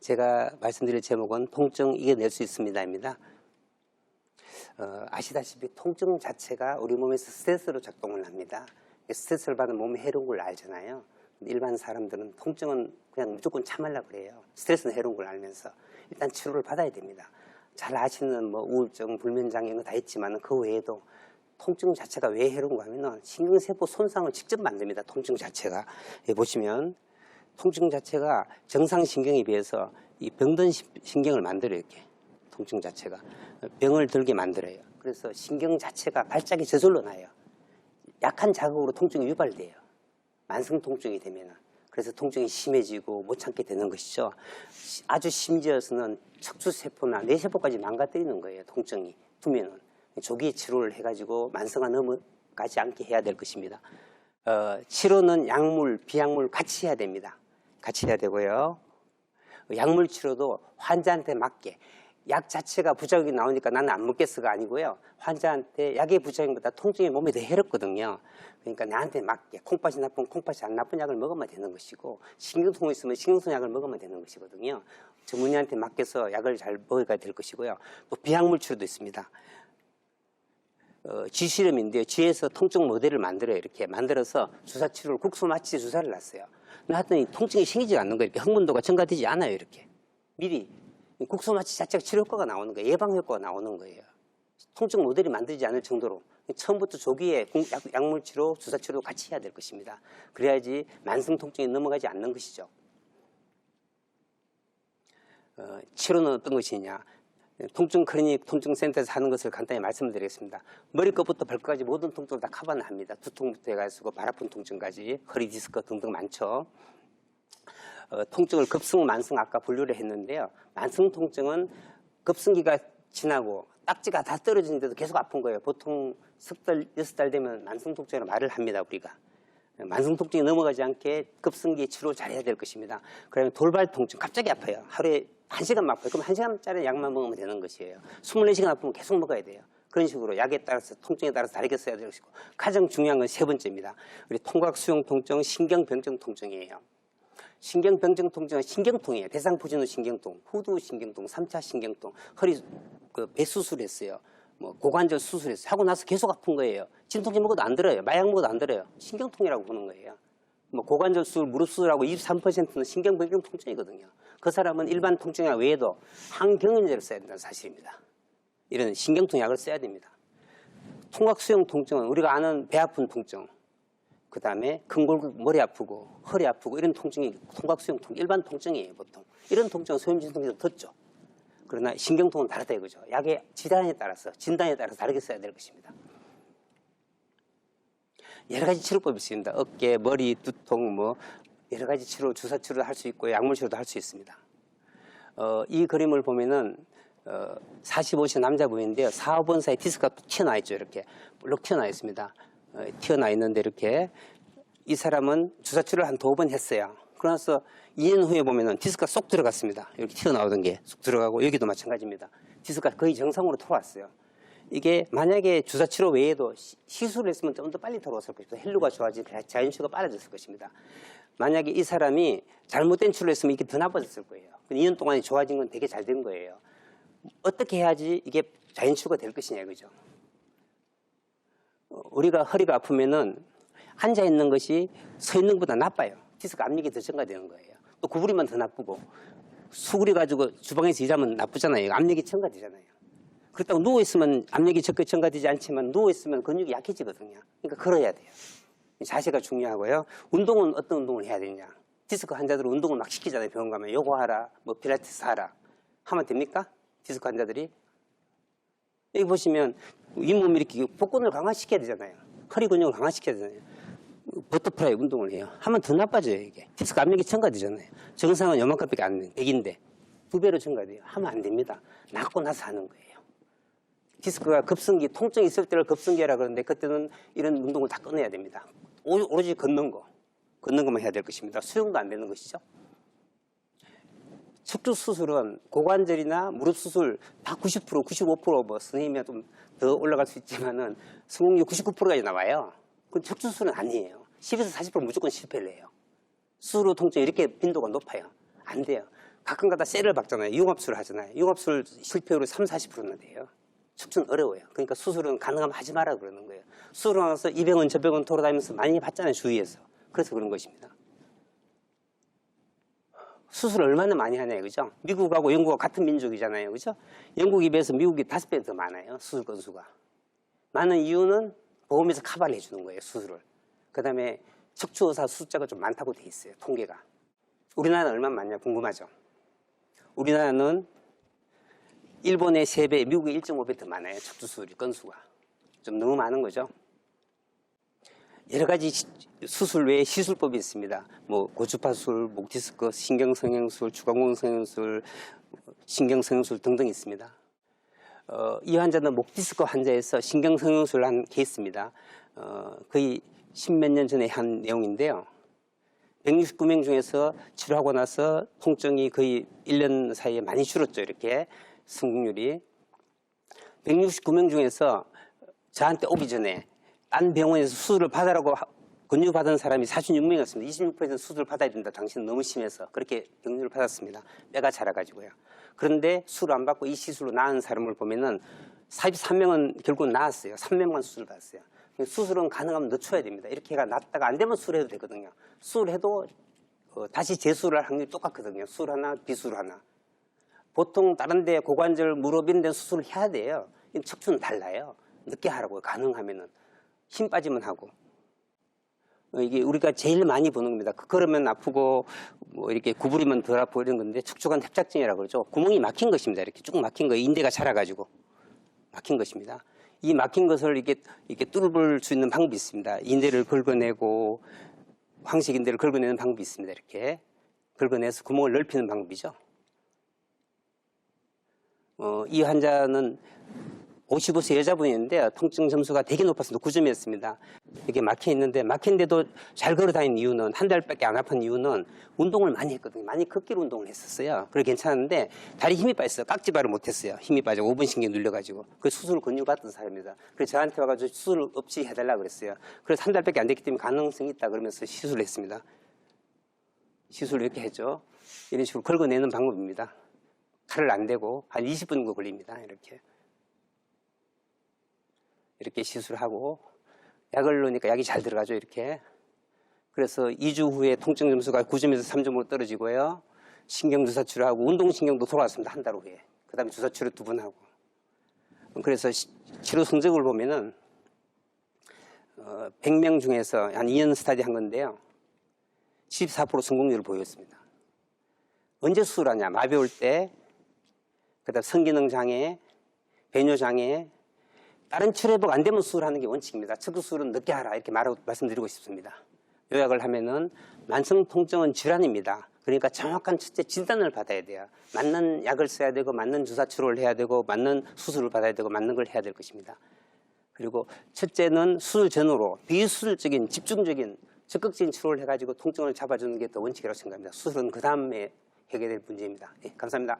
제가 말씀드릴 제목은 통증 이겨낼 수 있습니다입니다. 아시다시피 통증 자체가 우리 몸에서 스트레스로 작동을 합니다. 스트레스를 받으면 몸에 해로운 걸 알잖아요. 일반 사람들은 통증은 그냥 무조건 참으려고 그래요. 스트레스는 해로운 걸 알면서 일단 치료를 받아야 됩니다. 잘 아시는 뭐 우울증, 불면증 이런 거 다 있지만 그 외에도 통증 자체가 왜 해로운가 하면 신경세포 손상을 직접 만듭니다. 통증 자체가. 여기 보시면 통증 자체가 정상신경에 비해서 이 병든 신경을 만들어요. 이렇게 통증 자체가 병을 들게 만들어요. 그래서 신경 자체가 발작이 저절로 나요. 약한 자극으로 통증이 유발돼요. 만성 통증이 되면은. 그래서 통증이 심해지고 못 참게 되는 것이죠. 아주 심지어서는 척추세포나 뇌세포까지 망가뜨리는 거예요. 통증이 두면은. 조기 치료를 해가지고 만성화 넘어가지 않게 해야 될 것입니다. 치료는 약물, 비약물 같이 해야 됩니다. 같이 해야 되고요. 약물 치료도 환자한테 맞게. 약 자체가 부작용이 나오니까 나는 안 먹겠어가 아니고요. 환자한테 약의 부작용보다 통증이 몸에 더 해롭거든요. 그러니까 나한테 맞게 콩팥이 나쁜 콩팥이 안 나쁜 약을 먹으면 되는 것이고 신경통이 있으면 신경통 약을 먹으면 되는 것이거든요. 전문의한테 맡겨서 약을 잘 먹어야 될 것이고요. 또 비약물 치료도 있습니다. 쥐실험인데요. 쥐에서 통증 모델을 만들어요. 이렇게 만들어서 주사 치료를 국소마취 주사를 놨어요. 놨더니 통증이 생기지 않는 거예요. 이렇게 흥분도가 증가되지 않아요. 이렇게 미리 국소마취 자체가 치료 효과가 나오는 거예요. 예방 효과가 나오는 거예요. 통증 모델이 만들지 않을 정도로 처음부터 조기에 약물 치료, 주사 치료 같이 해야 될 것입니다. 그래야지 만성 통증이 넘어가지 않는 것이죠. 치료는 어떤 것이냐? 통증 클리닉, 통증센터에서 하는 것을 간단히 말씀드리겠습니다. 머리끝부터 발끝까지 모든 통증을 다 커버는 합니다. 두통부터 해가지고 발 아픈 통증까지, 허리 디스크 등등 많죠. 통증을 급성, 만성 아까 분류를 했는데요. 만성 통증은 급성기가 지나고 딱지가 다 떨어지는데도 계속 아픈 거예요. 보통 석 달, 6달 되면 만성 통증이라고 말을 합니다. 우리가. 만성 통증이 넘어가지 않게 급성기 치료 잘해야 될 것입니다. 그러면 돌발 통증 갑자기 아파요. 하루에 1시간만 아파요. 그럼 1시간짜리 약만 먹으면 되는 것이에요. 24시간 아프면 계속 먹어야 돼요. 그런 식으로 약에 따라서 통증에 따라서 다르게 써야 될 것이고 가장 중요한 건 세 번째입니다. 우리 통각수용 통증, 신경병증 통증이에요. 신경병증 통증은 신경통이에요. 대상포진후 신경통, 후두 신경통, 3차 신경통, 허리 배 수술했어요. 뭐 고관절 수술했어요. 하고 나서 계속 아픈 거예요. 진통제 먹어도 안 들어요. 마약 먹어도 안 들어요. 신경통이라고 보는 거예요. 뭐 고관절 수술, 무릎 수술하고 23%는 신경병증 통증이거든요. 그 사람은 일반 통증약 외에도 항경련제를 써야 된다는 사실입니다. 이런 신경통 약을 써야 됩니다. 통각수용 통증은 우리가 아는 배 아픈 통증, 그 다음에 근골격 머리 아프고 허리 아프고 이런 통증이 통각수용 통증, 일반 통증이에요. 보통 이런 통증은 소염진 통증이 더 덥죠. 그러나 신경통은 다르다 이거죠. 약의 질환에 따라서, 진단에 따라서 다르게 써야 될 것입니다. 여러 가지 치료법이 있습니다. 어깨, 머리, 두통, 뭐 여러 가지 치료, 주사 치료도 할 수 있고 약물 치료도 할 수 있습니다. 이 그림을 보면은 45세 남자분인데요. 4, 5번 사이에 디스크가 튀어나와 있죠. 이렇게 볼록 튀어나와 있습니다. 튀어나와 있는데 이렇게 이 사람은 주사 치료를 한 2번 했어요. 그러나서 2년 후에 보면은 디스크가 쏙 들어갔습니다. 이렇게 튀어나오던 게 쏙 들어가고 여기도 마찬가지입니다. 디스크가 거의 정상으로 돌아왔어요. 이게 만약에 주사 치료 외에도 시술을 했으면 좀 더 빨리 돌아왔을 것입니다. 혈류가 좋아지고 자연치유가 빨라졌을 것입니다. 만약에 이 사람이 잘못된 치료를 했으면 이게 더 나빠졌을 거예요. 2년 동안에 좋아진 건 되게 잘 된 거예요. 어떻게 해야지 이게 자연치유가 될 것이냐 이거죠. 우리가 허리가 아프면은 앉아 있는 것이 서 있는 것보다 나빠요. 디스크 압력이 더 증가되는 거예요. 또 구부리면 더 나쁘고 수그려 가지고 주방에서 일하면 나쁘잖아요. 압력이 증가되잖아요. 그렇다고 누워있으면 압력이 적게 증가되지 않지만 누워있으면 근육이 약해지거든요. 그러니까 걸어야 돼요. 자세가 중요하고요. 운동은 어떤 운동을 해야 되냐. 디스크 환자들은 운동을 막 시키잖아요. 병원 가면 요거 하라, 뭐 필라테스 하라. 하면 됩니까? 디스크 환자들이. 여기 보시면 윗몸 이렇게 복근을 강화시켜야 되잖아요. 허리 근육을 강화시켜야 되잖아요. 버터플라이 운동을 해요. 하면 더 나빠져요. 이게 디스크 압력이 증가되잖아요. 정상은 요만큼밖에 안 돼요. 100인데 2배로 증가돼요. 하면 안 됩니다. 낫고 나서 하는 거예요. 디스크가 급성기, 통증이 있을 때를 급성기라 그러는데 그때는 이런 운동을 다 끊어야 됩니다. 오로지 걷는 것만 해야 될 것입니다. 수영도 안 되는 것이죠. 척추 수술은 고관절이나 무릎 수술 다 90%, 95% 뭐 선생님이 좀 더 올라갈 수 있지만은 성공률 99%까지 나와요. 그건 척추 수술은 아니에요. 10에서 40% 무조건 실패를 해요. 수술 후 통증 이렇게 빈도가 높아요. 안 돼요. 가끔가다 셀을 박잖아요. 융합수술 하잖아요. 융합수술 실패율이 30~40%나 돼요. 척추는 어려워요. 그러니까 수술은 가능하면 하지 마라 그러는 거예요. 수술을 하면서 이 병원 저 병원 돌아다니면서 많이 봤잖아요. 주위에서. 그래서 그런 것입니다. 수술을 얼마나 많이 하냐, 그죠? 미국하고 영국하고 같은 민족이잖아요, 그죠? 영국에 비해서 미국이 5배 더 많아요, 수술 건수가. 많은 이유는 보험에서 커버를 해주는 거예요, 수술을. 그 다음에 척추의사 숫자가 좀 많다고 돼 있어요, 통계가. 우리나라는 얼마나 많냐 궁금하죠? 우리나라는 일본의 3배, 미국의 1.5배 더 많아요, 척추 수술 건수가. 좀 너무 많은 거죠. 여러 가지 수술 외에 시술법이 있습니다. 뭐 고주파술, 목디스크, 신경성형술, 주간공성형술, 신경성형술 등등 있습니다. 이 환자는 목디스크 환자에서 신경성형술을 한 케이스입니다. 거의 10몇 년 전에 한 내용인데요. 169명 중에서 치료하고 나서 통증이 거의 1년 사이에 많이 줄었죠. 이렇게 성공률이. 169명 중에서 저한테 오기 전에 딴 병원에서 수술을 받으라고 권유받은 사람이 46명이었습니다. 26% 수술을 받아야 된다. 당신은 너무 심해서. 그렇게 격려를 받았습니다. 뼈가 자라가지고요. 그런데 수술을 안 받고 이 시술로 나은 사람을 보면은 43명은 결국은 나았어요. 3명만 수술을 받았어요. 수술은 가능하면 늦춰야 됩니다. 이렇게 해가 낫다가 안 되면 수술해도 되거든요. 수술해도 다시 재수술할 확률이 똑같거든요. 수술 하나, 비수술 하나. 보통 다른 데 고관절, 무릎 이런 데 수술을 해야 돼요. 척추는 달라요. 늦게 하라고요. 가능하면은. 힘 빠지면 하고. 이게 우리가 제일 많이 보는 겁니다. 걸으면 아프고, 뭐 이렇게 구부리면 덜 아프고 이런 건데, 척추관 협착증이라고 그러죠. 구멍이 막힌 것입니다. 이렇게 쭉 막힌 거, 인대가 자라가지고. 막힌 것입니다. 이 막힌 것을 이렇게 뚫을 수 있는 방법이 있습니다. 인대를 긁어내고, 황식 인대를 긁어내는 방법이 있습니다. 이렇게. 긁어내서 구멍을 넓히는 방법이죠. 이 환자는 55세 여자분이었는데 통증 점수가 되게 높았습니다. 9점이었습니다. 이게 막혀 있는데 막힌데도 잘 걸어 다니는 이유는 한 달밖에 안 아픈 이유는 운동을 많이 했거든요. 많이 걷기 운동을 했었어요. 그래 괜찮았는데 다리 힘이 빠졌어요. 깍지발을 못했어요. 힘이 빠져 5분 신경 눌려가지고 그 수술을 권유받던 사람입니다. 그래서 저한테 와가지고 수술 없이 해달라 그랬어요. 그래서 한 달밖에 안 됐기 때문에 가능성이 있다 그러면서 시술을 했습니다. 시술을 이렇게 했죠. 이런 식으로 긁어내는 방법입니다. 칼을 안 대고 한 20분 정도 걸립니다. 이렇게 시술하고 약을 넣으니까 약이 잘 들어가죠. 이렇게. 그래서 2주 후에 통증 점수가 9점에서 3점으로 떨어지고요. 신경주사 치료하고 운동신경도 돌아왔습니다. 한 달 후에. 그 다음에 주사 치료 2번 하고. 그래서 치료 성적을 보면은 100명 중에서 한 2년 스타디 한 건데요. 14% 성공률을 보였습니다. 언제 수술하냐? 마비 올 때, 그 다음 성기능 장애, 배뇨 장애, 다른 치료 회복 안 되면 수술하는 게 원칙입니다. 척추 수술은 늦게 하라 이렇게 말씀드리고 싶습니다. 요약을 하면은 만성 통증은 질환입니다. 그러니까 정확한 첫째 진단을 받아야 돼요. 맞는 약을 써야 되고 맞는 주사 치료를 해야 되고 맞는 수술을 받아야 되고 맞는 걸 해야 될 것입니다. 그리고 첫째는 수술 전후로 비수술적인 집중적인 적극적인 치료를 해가지고 통증을 잡아주는 게 더 원칙이라고 생각합니다. 수술은 그 다음에 해결될 문제입니다. 네, 감사합니다.